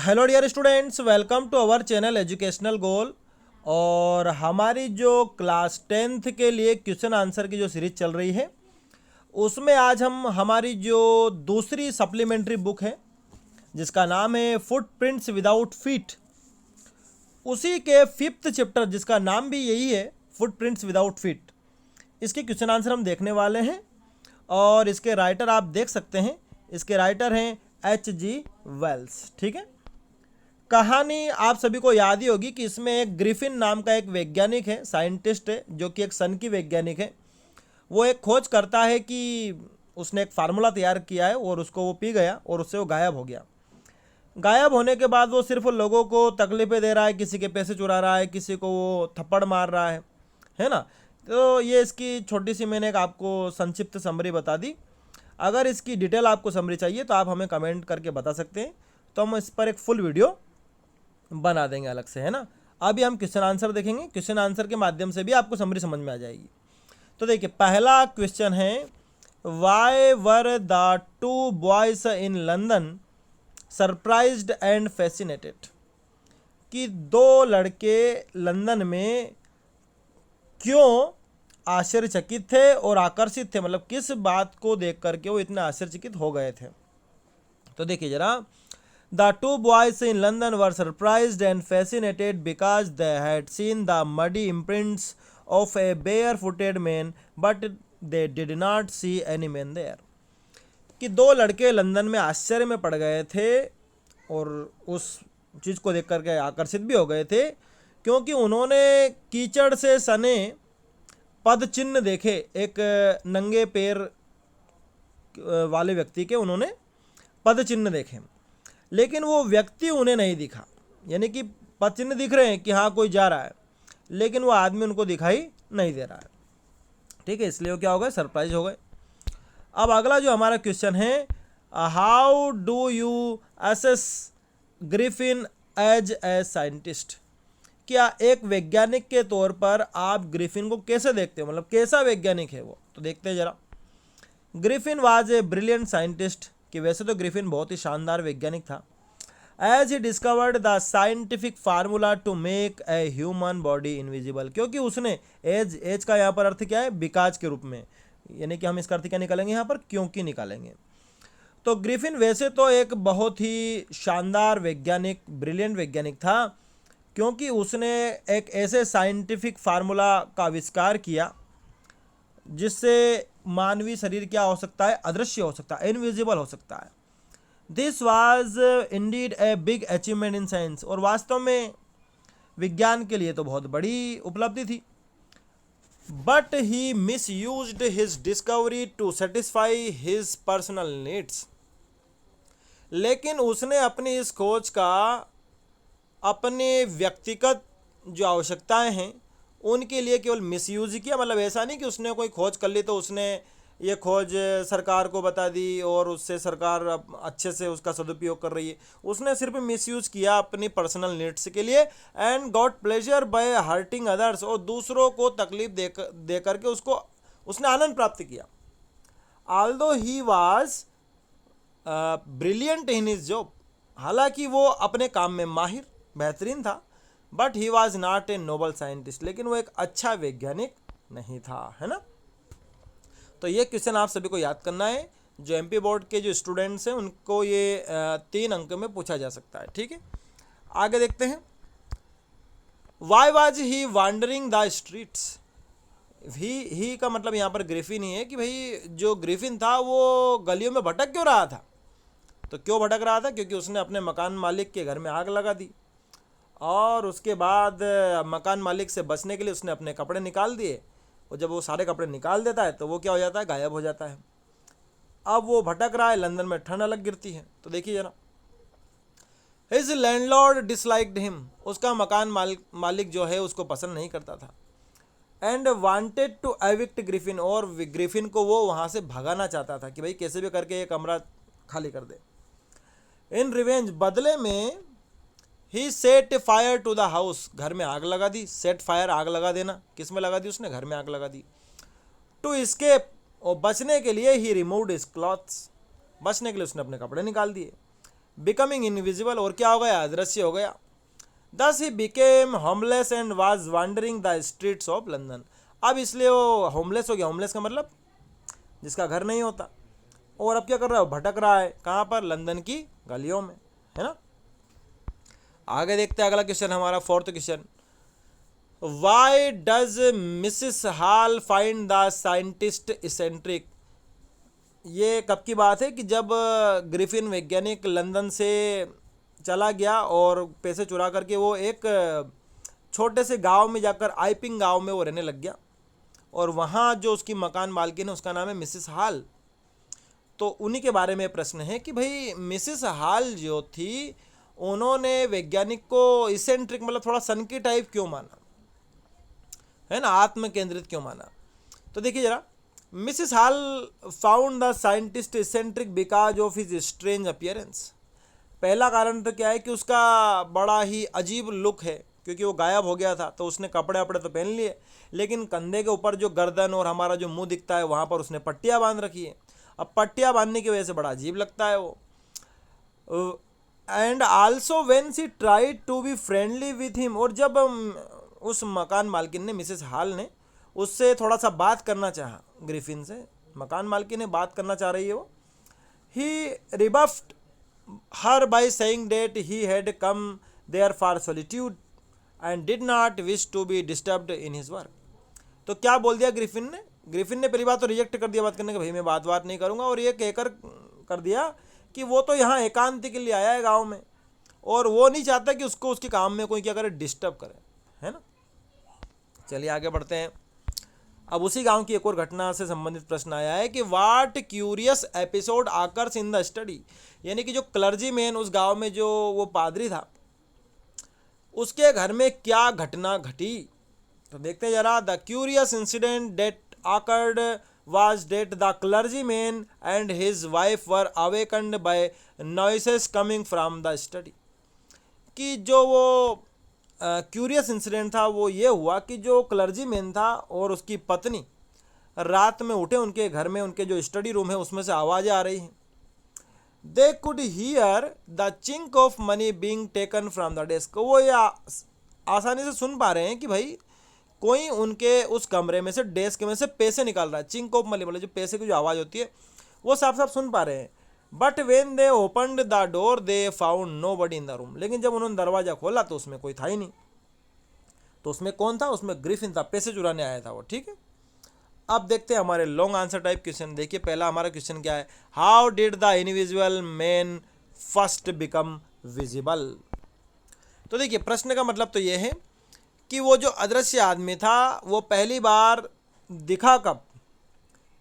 Hello dear students, welcome to our channel educational goal. और हमारी जो क्लास 10th के लिए क्वेश्चन आंसर की जो सीरीज चल रही है उसमें आज हम हमारी जो दूसरी सप्लीमेंट्री बुक है जिसका नाम है फुटप्रिंट्स विदाउट फीट, उसी के 5th चैप्टर जिसका नाम भी यही है फुटप्रिंट्स विदाउट फीट, इसके क्वेश्चन आंसर हम देखने वाले हैं। और इसके राइटर आप देख सकते हैं, इसके राइटर हैं H.G. वेल्स। ठीक है, कहानी आप सभी को याद ही होगी कि इसमें एक ग्रिफिन नाम का एक वैज्ञानिक है, साइंटिस्ट है, जो कि एक सन की वैज्ञानिक है। वो एक खोज करता है कि उसने एक फार्मूला तैयार किया है और उसको वो पी गया और उससे वो गायब हो गया। गायब होने के बाद वो सिर्फ लोगों को तकलीफें दे रहा है, किसी के पैसे चुरा रहा है, किसी को वो थप्पड़ मार रहा है ना। तो ये इसकी छोटी सी मैंने एक आपको संक्षिप्त समरी बता दी। अगर इसकी डिटेल आपको समरी चाहिए तो आप हमें कमेंट करके बता सकते हैं, तो हम इस पर एक फुल वीडियो बना देंगे अलग से, है ना। अभी हम क्वेश्चन आंसर देखेंगे, क्वेश्चन आंसर के माध्यम से भी आपको समरी समझ में आ जाएगी। तो देखिए, पहला क्वेश्चन है, why were the two boys in London surprised and fascinated, कि दो लड़के लंदन में क्यों आश्चर्यचकित थे और आकर्षित थे, मतलब किस बात को देख करके वो इतने आश्चर्यचकित हो गए थे। तो देखिए जरा, The two boys in London were surprised and fascinated because they had seen the muddy imprints of a bare-footed man, but they did not see any man there. कि दो लड़के लंदन में आश्चर्य में पड़ गए थे और उस चीज़ को देख करके आकर्षित भी हो गए थे, क्योंकि उन्होंने कीचड़ से सने पद चिन्ह देखे। एक नंगे पैर वाले व्यक्ति के उन्होंने पद चिन्ह देखे, लेकिन वो व्यक्ति उन्हें नहीं दिखा। यानी कि पद चिन्ह दिख रहे हैं कि हाँ कोई जा रहा है, लेकिन वो आदमी उनको दिखाई नहीं दे रहा है। ठीक है, इसलिए वो क्या हो गए, सरप्राइज हो गए। अब अगला जो हमारा क्वेश्चन है, how do you assess Griffin as a scientist, क्या एक वैज्ञानिक के तौर पर आप ग्रिफिन को कैसे देखते हो, मतलब कैसा वैज्ञानिक है वो। तो देखते हैं जरा। Griffin was a brilliant scientist, कि वैसे तो ग्रिफिन बहुत ही शानदार वैज्ञानिक था। As he discovered the scientific formula to make a human body invisible, क्योंकि उसने एज का यहाँ पर अर्थ क्या है, बिकॉज के रूप में, यानी कि हम इसका अर्थ क्या निकालेंगे यहाँ पर, क्योंकि निकालेंगे। तो ग्रिफिन वैसे तो एक बहुत ही शानदार वैज्ञानिक, ब्रिलियंट वैज्ञानिक था, क्योंकि उसने एक ऐसे साइंटिफिक फार्मूला का आविष्कार किया जिससे मानवीय शरीर क्या हो सकता है, अदृश्य हो सकता है, इनविजिबल हो सकता है। This was Indeed a big achievement in science, और वास्तव में विज्ञान के लिए तो बहुत बड़ी उपलब्धि थी। But he misused his discovery to satisfy his personal needs, लेकिन उसने अपनी इस खोज का अपने व्यक्तिगत जो आवश्यकताएं हैं उनके लिए केवल मिसयूज किया। मतलब ऐसा नहीं कि उसने कोई खोज कर ली तो उसने ये खोज सरकार को बता दी और उससे सरकार अब अच्छे से उसका सदुपयोग कर रही है। उसने सिर्फ मिसयूज किया अपनी पर्सनल नीड्स के लिए, and got pleasure by hurting others, और दूसरों को तकलीफ दे करके उसने आनंद प्राप्त किया। Although he was brilliant in his job, हालांकि वो अपने काम में माहिर, बेहतरीन था, but he was not a noble scientist, लेकिन वो एक अच्छा वैज्ञानिक नहीं था, है ना। तो ये क्वेश्चन आप सभी को याद करना है, जो एमपी बोर्ड के जो स्टूडेंट्स हैं उनको ये 3 अंक में पूछा जा सकता है। ठीक है, आगे देखते हैं। Why was he wandering the streets, he का मतलब यहाँ पर ग्रिफिन ही है, कि भाई जो ग्रिफिन था वो गलियों में भटक क्यों रहा था। तो क्यों भटक रहा था, क्योंकि उसने अपने मकान मालिक के घर में आग लगा दी, और उसके बाद मकान मालिक से बचने के लिए उसने अपने कपड़े निकाल दिए, और जब वो सारे कपड़े निकाल देता है तो वो क्या हो जाता है, गायब हो जाता है। अब वो भटक रहा है, लंदन में ठंड अलग गिरती है। तो देखिए जरा, हिज लैंडलॉर्ड डिसलाइक्ड हिम, उसका मकान मालिक जो है उसको पसंद नहीं करता था। And wanted to evict Griffin, और ग्रिफिन को वो वहाँ से भगाना चाहता था कि भाई कैसे भी करके ये कमरा खाली कर दे। इन रिवेंज, बदले में, he set fire to the house, घर में आग लगा दी। सेट फायर, आग लगा देना, किस में लगा दी उसने, घर में आग लगा दी। टू एस्केप, और बचने के लिए ही रिमूव्ड हिज क्लॉथ्स, बचने के लिए उसने अपने कपड़े निकाल दिए। बिकमिंग इनविजिबल, और क्या हो गया, अदृश्य हो गया। दस he became homeless and was wandering the streets of London. अब इसलिए वो होमलेस हो गया। होमलेस का मतलब जिसका घर नहीं होता, और अब क्या कर रहा है, भटक रहा है कहाँ पर, लंदन की गलियों में, है ना। आगे देखते हैं अगला क्वेश्चन हमारा, fourth question. Why does Mrs hall find the scientist eccentric. ये कब की बात है कि जब ग्रिफिन वैज्ञानिक लंदन से चला गया और पैसे चुरा करके वो एक छोटे से गांव में जाकर, आइपिंग गांव में वो रहने लग गया, और वहाँ जो उसकी मकान मालकिन है उसका नाम है मिसिस हॉल। तो उन्हीं के बारे में प्रश्न है कि भाई मिसिस हॉल जो थी, उन्होंने वैज्ञानिक को इसेंट्रिक मतलब थोड़ा सन की टाइप क्यों माना, है ना, आत्म केंद्रित क्यों माना। तो देखिए जरा, Mrs hall found the scientist eccentric because of his strange appearance. पहला कारण तो क्या है कि उसका बड़ा ही अजीब लुक है, क्योंकि वो गायब हो गया था, तो उसने कपड़े वपड़े तो पहन लिए, लेकिन कंधे के ऊपर जो गर्दन और हमारा जो मुंह दिखता है वहाँ पर उसने पट्टियाँ बांध रखी है। अब पट्टियाँ बांधने की वजह से बड़ा अजीब लगता है वो। And also when she tried to be friendly with him, और जब उस मकान मालकिन ने, मिसेस हॉल ने उससे थोड़ा सा बात करना चाहा, ग्रिफिन से मकान मालकिन ने बात करना चाह रही है वो, he rebuffed her by saying that he had come there for solitude and did not wish to be disturbed in his work. तो क्या बोल दिया ग्रिफिन ने, ग्रिफिन ने पहली बात तो रिजेक्ट कर दिया बात करने का, भाई मैं बात नहीं करूंगा, और ये कहकर कर दिया कि वो तो यहाँ एकांत के लिए आया है गांव में, और वो नहीं चाहता कि उसको उसके काम में कोई क्या करे, डिस्टर्ब करे, है ना। चलिए आगे बढ़ते हैं। अब उसी गांव की एक और घटना से संबंधित प्रश्न आया है कि what curious episode occurs in the study. यानी कि जो क्लर्जी मैन उस गांव में जो वो पादरी था, उसके घर में क्या घटना घटी। तो देखते हैं जरा। The curious incident that occurred was that the clergyman and his wife were awakened by noises coming from the study। कि जो वो क्यूरियस इंसिडेंट था वो ये हुआ कि जो क्लर्जीमैन था और उसकी पत्नी रात में उठे, उनके घर में उनके जो स्टडी रूम है उसमें से आवाज़ें आ रही हैं। They could hear the chink of money being taken from the desk. वो ये आसानी से सुन पा रहे हैं कि भाई कोई उनके उस कमरे में से, डेस्क में से पैसे निकाल रहा है। चिंक ऑफ मनी मतलब जो पैसे की जो आवाज़ होती है वो साफ साफ सुन पा रहे हैं। But when they opened the door they found nobody in the room. लेकिन जब उन्होंने दरवाज़ा खोला तो उसमें कोई था ही नहीं। तो उसमें कौन था, उसमें ग्रिफिन था, पैसे चुराने आया था वो, ठीक है। अब देखते हैं हमारे लॉन्ग आंसर टाइप क्वेश्चन। देखिए पहला हमारा क्वेश्चन क्या है, how did the invisible man first become visible. तो देखिए प्रश्न का मतलब तो ये है कि वो जो अदृश्य आदमी था वो पहली बार दिखा कब।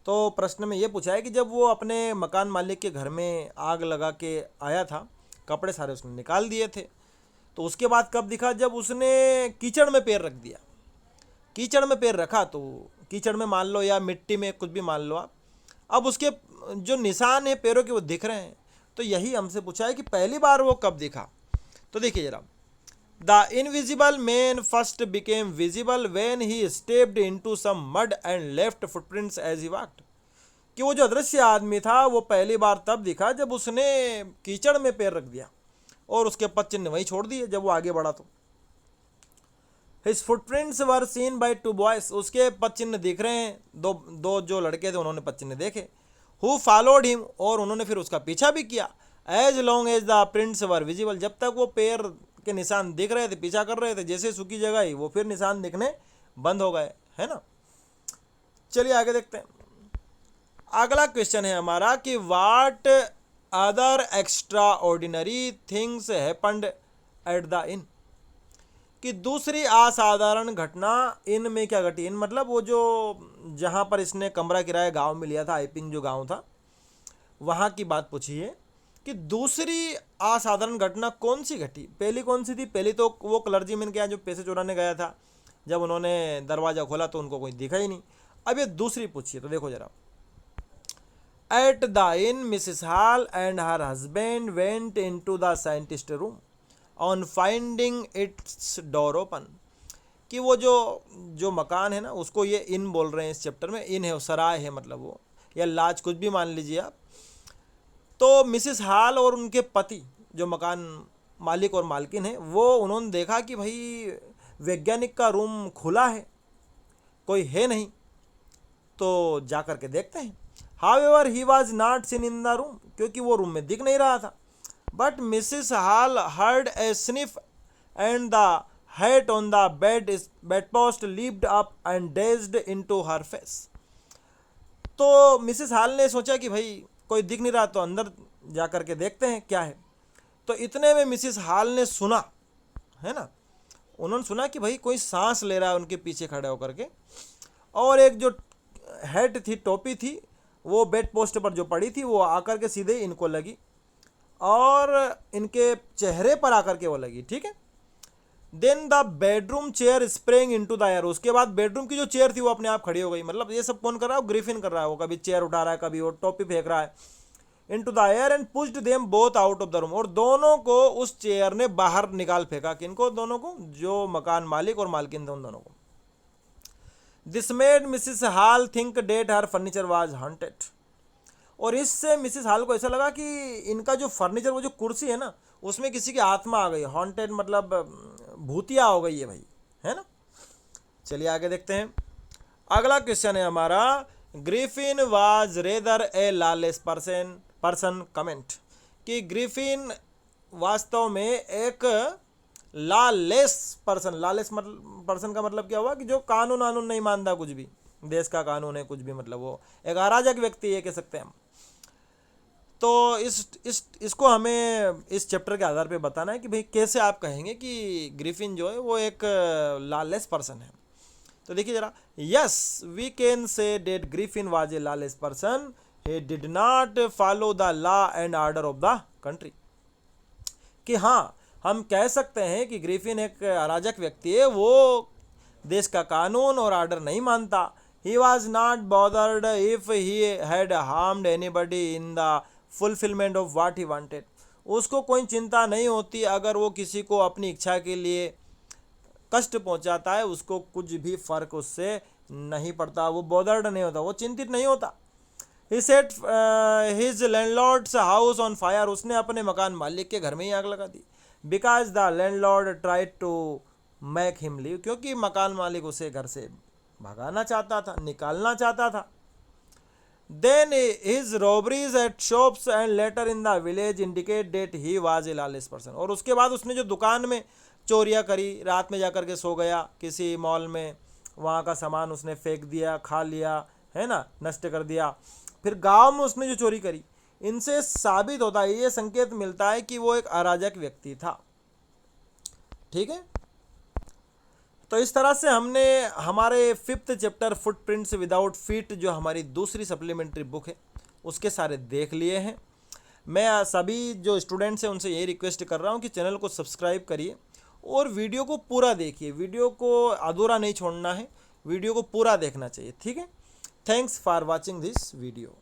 तो प्रश्न में ये पूछा है कि जब वो अपने मकान मालिक के घर में आग लगा के आया था, कपड़े सारे उसने निकाल दिए थे, तो उसके बाद कब दिखा, जब उसने कीचड़ में पैर रख दिया। कीचड़ में पैर रखा तो कीचड़ में मान लो या मिट्टी में, कुछ भी मान लो आप, अब उसके जो निशान है पैरों के वो दिख रहे हैं। तो यही हमसे पूछा है कि पहली बार वो कब दिखा। तो देखिए जरा, the invisible man first became visible when he stepped into some mud and left footprints as he walked. कि वो जो अदृश्य आदमी था वो पहली बार तब दिखा जब उसने कीचड़ में पैर रख दिया और उसके पद चिन्ह वहीं छोड़ दिए जब वो आगे बढ़ा। तो his footprints were seen by two boys. उसके पद चिन्ह दिख रहे हैं, दो जो लड़के थे उन्होंने पद चिन्ह देखे। हु फॉलोड हिम, और उन्होंने फिर उसका पीछा भी किया। As long as the prints were visible, जब तक वो पैर के निशान दिख रहे थे, पीछा कर रहे थे, जैसे सूखी जगह ही वो फिर निशान दिखने बंद हो गए, है ना। चलिए आगे देखते हैं। अगला क्वेश्चन है हमारा कि what other extra ordinary things happened at the in. कि दूसरी असाधारण घटना इन में क्या घटी। इन मतलब वो जो जहाँ पर इसने कमरा किराया गांव में लिया था, आइपिंग जो गांव था, वहाँ की बात पूछी है कि दूसरी असाधारण घटना कौन सी घटी। पहली कौन सी थी, पहली तो वो क्लर्जीमैन के यहाँ जो पैसे चुराने गया था, जब उन्होंने दरवाज़ा खोला तो उनको कोई दिखा ही नहीं। अब ये दूसरी पूछिए, तो देखो जरा। At the in Mrs hall and her husband went into the scientist room on finding it's door open. कि वो जो मकान है ना, उसको ये इन बोल रहे हैं इस चैप्टर में। इन है, सराय है मतलब वो, या लाज, कुछ भी मान लीजिए आप। तो मिसेस हॉल और उनके पति जो मकान मालिक और मालकिन है, वो उन्होंने देखा कि भाई वैज्ञानिक का रूम खुला है, कोई है नहीं, तो जा कर के देखते हैं। However he was not seen in the room, क्योंकि वो रूम में दिख नहीं रहा था। But Mrs hall heard a sniff and the hate on the bed post leaped up and dazed into her face. तो मिसिस हॉल ने सोचा कि भाई कोई दिख नहीं रहा, तो अंदर जा कर के देखते हैं क्या है। तो इतने में मिसिस हॉल ने सुना, है ना, उन्होंने सुना कि भाई कोई सांस ले रहा है उनके पीछे खड़े होकर के, और एक जो हेड थी, टोपी थी, वो बेड पोस्ट पर जो पड़ी थी वो आकर के सीधे इनको लगी और इनके चेहरे पर आकर के वो लगी। ठीक है। Then the bedroom chair spring into the air. उसके बाद बेडरूम की जो चेयर थी वो अपने आप खड़ी हो गई। मतलब ये सब कौन कर रहा है? ग्रिफिन कर रहा है। वो कभी चेयर उठा रहा है, कभी वो टोपी फेंक रहा है। Into the air and pushed them both out of the room. और दोनों को उस चेयर ने बाहर निकाल फेंका। किनको? दोनों को, जो मकान मालिक और मालकिन थे, उन दोनों को। This made Mrs Hall think that her furniture was haunted. और इससे मिसिस हॉल को ऐसा लगा कि इनका जो फर्नीचर, वो जो कुर्सी है ना, उसमें किसी की आत्मा आ गई। हॉन्टेड मतलब भूतिया हो गई है भाई, है ना। चलिए आगे देखते हैं। अगला क्वेश्चन है हमारा, Griffin was rather A lawless person comment. कि ग्रिफिन वास्तव में एक लॉलेस पर्सन, लॉलेस पर्सन का मतलब क्या हुआ कि जो कानून वानून नहीं मानता, कुछ भी देश का कानून है कुछ भी, मतलब वो एक अराजक व्यक्ति है, कह सकते हैं हम। तो इसको हमें इस चैप्टर के आधार पे बताना है कि भाई कैसे आप कहेंगे कि ग्रिफिन जो है वो एक लॉलेस पर्सन है। तो देखिए जरा, yes we can say that Griffin was a lawless person, he did not follow the law and order of the country. कि हाँ, हम कह सकते हैं कि ग्रिफिन एक अराजक व्यक्ति है, वो देश का कानून और ऑर्डर नहीं मानता। He was not bothered if he had harmed anybody in the fulfilment of what he wanted. उसको कोई चिंता नहीं होती अगर वो किसी को अपनी इच्छा के लिए कष्ट पहुंचाता है, उसको कुछ भी फर्क उससे नहीं पड़ता, वो बॉदर्ड नहीं होता, वो चिंतित नहीं होता। He set his landlord's house on fire। उसने अपने मकान मालिक के घर में ही आग लगा दी। Because the landlord tried to make him leave। क्योंकि मकान मालिक उसे घर से भगाना चाहता था, निकालना चाहता था। Then his robberies at shops and later in the village indicate that he was a lawless person। और उसके बाद उसने जो दुकान में चोरियां करी, रात में जाकर के सो गया किसी मॉल में, वहाँ का सामान उसने फेंक दिया, खा लिया, है ना, नष्ट कर दिया। फिर गांव में उसने जो चोरी करी, इनसे साबित होता है, ये संकेत मिलता है कि वो एक अराजक व्यक्ति था। ठीक है। तो इस तरह से हमने हमारे 5th chapter footprints without feet, जो हमारी दूसरी सप्लीमेंट्री बुक है, उसके सारे देख लिए हैं। मैं सभी जो स्टूडेंट्स हैं उनसे यही रिक्वेस्ट कर रहा हूँ कि चैनल को सब्सक्राइब करिए और वीडियो को पूरा देखिए। वीडियो को अधूरा नहीं छोड़ना है, वीडियो को पूरा देखना चाहिए। ठीक है। Thanks for watching this video.